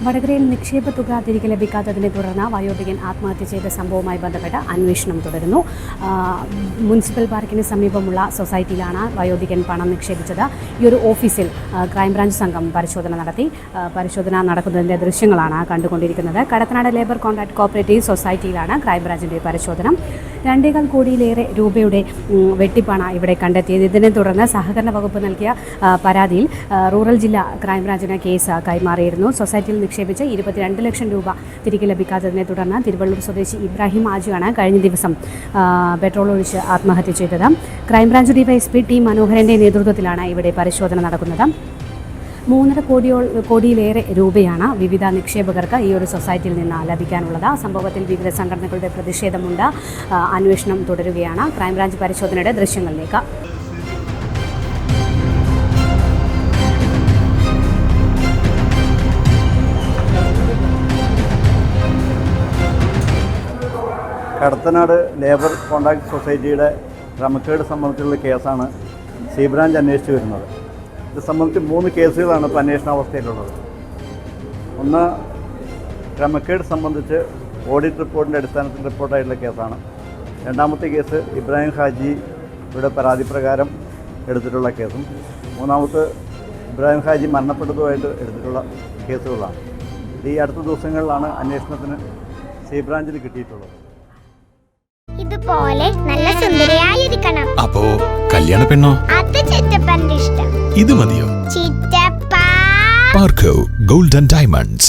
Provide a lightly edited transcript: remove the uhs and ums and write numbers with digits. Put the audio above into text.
വടകരയിൽ നിക്ഷേപ തുക തിരികെ ലഭിക്കാത്തതിനെ തുടർന്ന് വയോധികൻ ആത്മഹത്യ ചെയ്ത സംഭവവുമായി ബന്ധപ്പെട്ട് അന്വേഷണം തുടരുന്നു. മുനിസിപ്പൽ പാർക്കിന് സമീപമുള്ള സൊസൈറ്റിയിലാണ് വയോധികൻ പണം നിക്ഷേപിച്ചത്. ഈ ഒരു ഓഫീസിൽ ക്രൈംബ്രാഞ്ച് സംഘം പരിശോധന നടത്തി. പരിശോധന നടക്കുന്നതിൻ്റെ ദൃശ്യങ്ങളാണ് കണ്ടുകൊണ്ടിരിക്കുന്നത്. കടത്തനാട് ലേബർ കോൺട്രാക്ട് കോപ്പറേറ്റീവ് സൊസൈറ്റിയിലാണ് ക്രൈംബ്രാഞ്ചിൻ്റെ പരിശോധന. 2.25 കോടിയിലേറെ രൂപയുടെ വെട്ടിപ്പാണ് ഇവിടെ കണ്ടെത്തിയത്. ഇതിനെ തുടർന്ന് സഹകരണ വകുപ്പ് നൽകിയ പരാതിയിൽ റൂറൽ ജില്ലാ ക്രൈംബ്രാഞ്ചിന് കേസ് കൈമാറിയിരുന്നു. സൊസൈറ്റിയിൽ നിക്ഷേപിച്ച് 22 ലക്ഷം രൂപ തിരികെ ലഭിക്കാത്തതിനെ തുടർന്ന് തിരുവള്ളൂർ സ്വദേശി ഇബ്രാഹിം ആജിയാണ് കഴിഞ്ഞ ദിവസം പെട്രോൾ ഒഴിച്ച് ആത്മഹത്യ ചെയ്തത്. ക്രൈംബ്രാഞ്ച് ഡിവൈഎസ്പി ടി മനോഹരൻ്റെ നേതൃത്വത്തിലാണ് ഇവിടെ പരിശോധന നടക്കുന്നത്. 3.5 കോടിയിലേറെ രൂപയാണ് വിവിധ നിക്ഷേപകർക്ക് ഈ ഒരു സൊസൈറ്റിയിൽ നിന്ന് ലഭിക്കാനുള്ളത്. സംഭവത്തിൽ വിവിധ സംഘടനകളുടെ പ്രതിഷേധമുണ്ട്. അന്വേഷണം തുടരുകയാണ്. ക്രൈംബ്രാഞ്ച് പരിശോധനയുടെ ദൃശ്യങ്ങളിലേക്ക്. കടത്തനാട് ലേബർ കോൺട്രാക്ട് സൊസൈറ്റിയുടെ ക്രമക്കേട് സംബന്ധിച്ചുള്ള കേസാണ് സി ബ്രാഞ്ച് അന്വേഷിച്ചു വരുന്നത്. ഇത് സംബന്ധിച്ച് 3 കേസുകളാണ് ഇപ്പോൾ അന്വേഷണാവസ്ഥയിലുള്ളത്. ഒന്ന്, ക്രമക്കേട് സംബന്ധിച്ച് ഓഡിറ്റ് റിപ്പോർട്ടിൻ്റെ അടിസ്ഥാനത്തിൽ റിപ്പോർട്ടായിട്ടുള്ള കേസാണ്. രണ്ടാമത്തെ കേസ് ഇബ്രാഹിം ഹാജിയുടെ പരാതി പ്രകാരം എടുത്തിട്ടുള്ള കേസും. മൂന്നാമത്തെ ഇബ്രാഹിം ഹാജി മരണപ്പെട്ടതുമായിട്ട് എടുത്തിട്ടുള്ള കേസുകളാണ്. ഈ അടുത്ത ദിവസങ്ങളിലാണ് അന്വേഷണത്തിന് സി ബ്രാഞ്ചിൽ കിട്ടിയിട്ടുള്ളത്. ഇതുപോലെ നല്ല സുന്ദരിയായിരിക്കണം. അപ്പോ കല്യാണ പെണ്ണോ? അത് ചിറ്റപ്പന്റെ ഇഷ്ടം. ഇത് മതിയോ? ചിറ്റപ്പ. പാർക്കോ ഗോൾഡൻ ഡയമണ്ട്സ്.